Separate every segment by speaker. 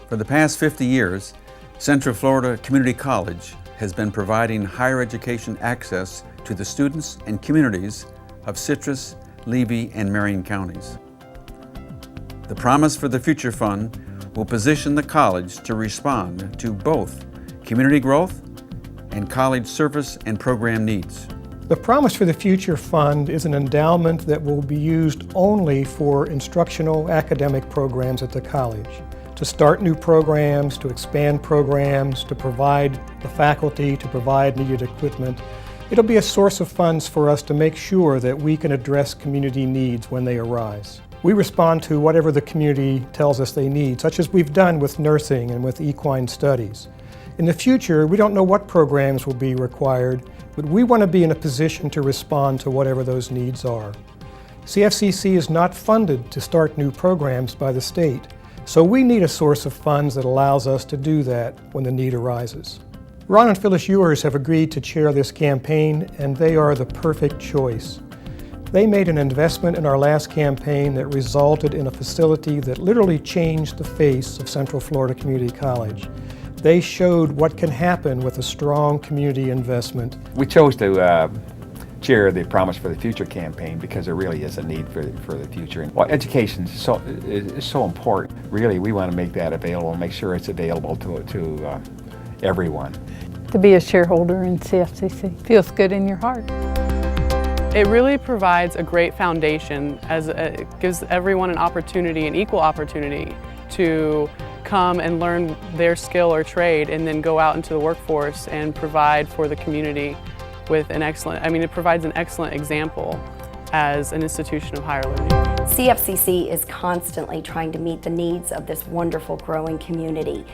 Speaker 1: For the past 50 years, Central Florida Community College has been providing higher education access to the students and communities of Citrus, Levy, and Marion counties. The Promise for the Future Fund will position the college to respond to both community growth and college service and program needs.
Speaker 2: The Promise for the Future Fund is an endowment that will be used only for instructional academic programs at the college, to start new programs, to expand programs, to provide the faculty, to provide needed equipment. It'll be a source of funds for us to make sure that we can address community needs when they arise. We respond to whatever the community tells us they need, such as we've done with nursing and with equine studies. In the future, we don't know what programs will be required, but we want to be in a position to respond to whatever those needs are. CFCC is not funded to start new programs by the state, so we need a source of funds that allows us to do that when the need arises. Ron and Phyllis Ewers have agreed to chair this campaign, and they are the perfect choice. They made an investment in our last campaign that resulted in a facility that literally changed the face of Central Florida Community College. They showed what can happen with a strong community investment.
Speaker 3: We chose to chair the Promise for the Future campaign because there really is a need for the future. And well, education is so important. Really, we want to make that available, make sure it's available to everyone.
Speaker 4: To be a shareholder in CFCC feels good in your heart.
Speaker 5: It really provides a great foundation as it gives everyone an opportunity, an equal opportunity to come and learn their skill or trade and then go out into the workforce and provide for the community with it provides an excellent example as an institution of higher learning.
Speaker 6: CFCC is constantly trying to meet the needs of this wonderful growing community.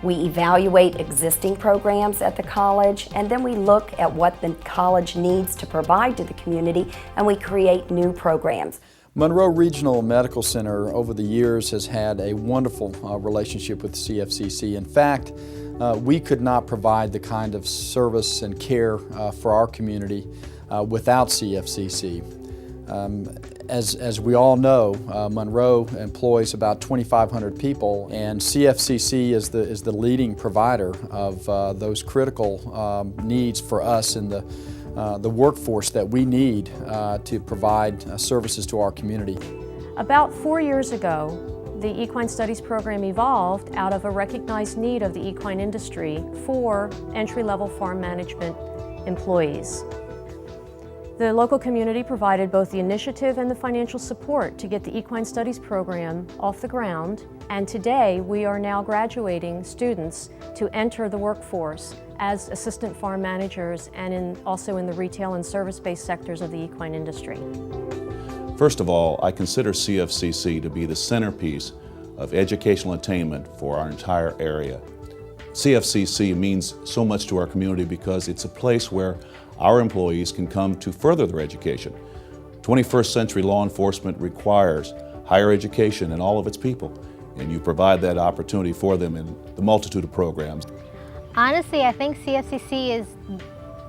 Speaker 6: We evaluate existing programs at the college, and then we look at what the college needs to provide to the community, and we create new programs.
Speaker 7: Monroe Regional Medical Center over the years has had a wonderful relationship with CFCC. In fact, we could not provide the kind of service and care for our community without CFCC. As we all know, Monroe employs about 2,500 people, and CFCC is the leading provider of those critical needs for us in the workforce that we need to provide services to our community.
Speaker 8: About 4 years ago, the Equine Studies program evolved out of a recognized need of the equine industry for entry-level farm management employees. The local community provided both the initiative and the financial support to get the Equine Studies program off the ground, and today we are now graduating students to enter the workforce as assistant farm managers and also in the retail and service-based sectors of the equine industry.
Speaker 9: First of all, I consider CFCC to be the centerpiece of educational attainment for our entire area. CFCC means so much to our community because it's a place where our employees can come to further their education. 21st century law enforcement requires higher education in all of its people, and you provide that opportunity for them in the multitude of programs.
Speaker 10: Honestly, I think CFCC is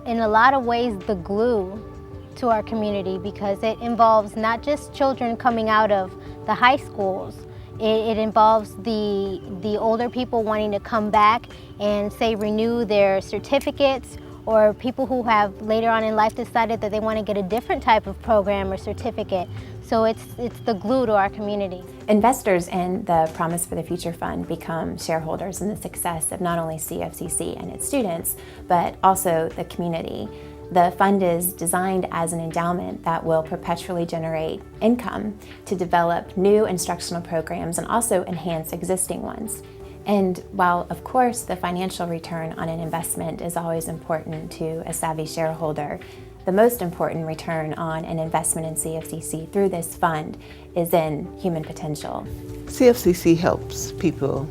Speaker 10: in a lot of ways the glue to our community because it involves not just children coming out of the high schools, it involves the older people wanting to come back and say renew their certificates, or people who have later on in life decided that they want to get a different type of program or certificate. So it's the glue to our community.
Speaker 11: Investors in the Promise for the Future Fund become shareholders in the success of not only CFCC and its students, but also the community. The fund is designed as an endowment that will perpetually generate income to develop new instructional programs and also enhance existing ones. And while, of course, the financial return on an investment is always important to a savvy shareholder, the most important return on an investment in CFCC through this fund is in human potential.
Speaker 12: CFCC helps people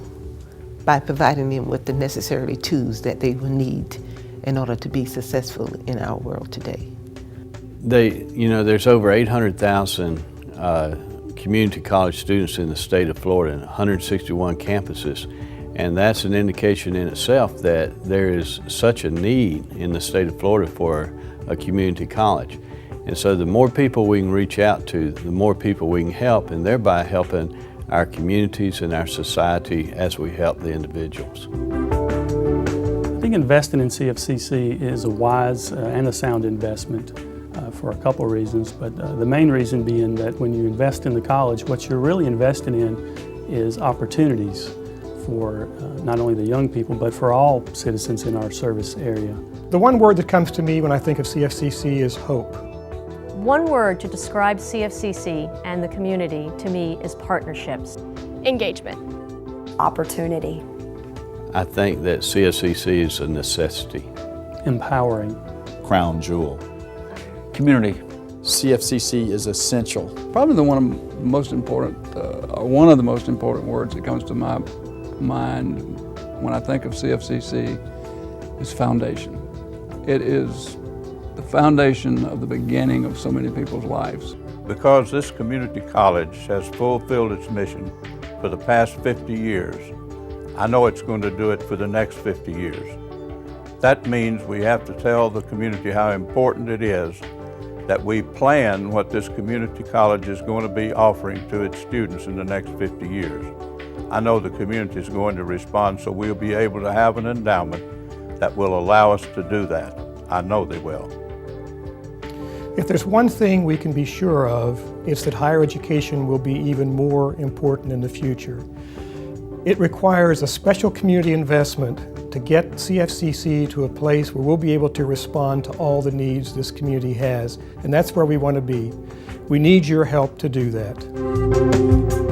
Speaker 12: by providing them with the necessary tools that they will need in order to be successful in our world today.
Speaker 13: There's over 800,000 community college students in the state of Florida and 161 campuses. And that's an indication in itself that there is such a need in the state of Florida for a community college. And so the more people we can reach out to, the more people we can help, and thereby helping our communities and our society as we help the individuals.
Speaker 14: I think investing in CFCC is a wise and a sound investment for a couple reasons, but the main reason being that when you invest in the college, what you're really investing in is opportunities for not only the young people, but for all citizens in our service area.
Speaker 2: The one word that comes to me when I think of CFCC is hope.
Speaker 8: One word to describe CFCC and the community to me is partnerships.
Speaker 15: Engagement.
Speaker 6: Opportunity.
Speaker 13: I think that CFCC is a necessity.
Speaker 14: Empowering.
Speaker 9: Crown jewel.
Speaker 1: Community.
Speaker 7: CFCC is essential.
Speaker 16: Probably one of the most important words that comes to my mind when I think of CFCC is foundation. It is the foundation of the beginning of so many people's lives.
Speaker 17: Because this community college has fulfilled its mission for the past 50 years, I know it's going to do it for the next 50 years. That means we have to tell the community how important it is that we plan what this community college is going to be offering to its students in the next 50 years. I know the community is going to respond, so we'll be able to have an endowment that will allow us to do that. I know they will.
Speaker 2: If there's one thing we can be sure of, it's that higher education will be even more important in the future. It requires a special community investment to get CFCC to a place where we'll be able to respond to all the needs this community has, and that's where we want to be. We need your help to do that.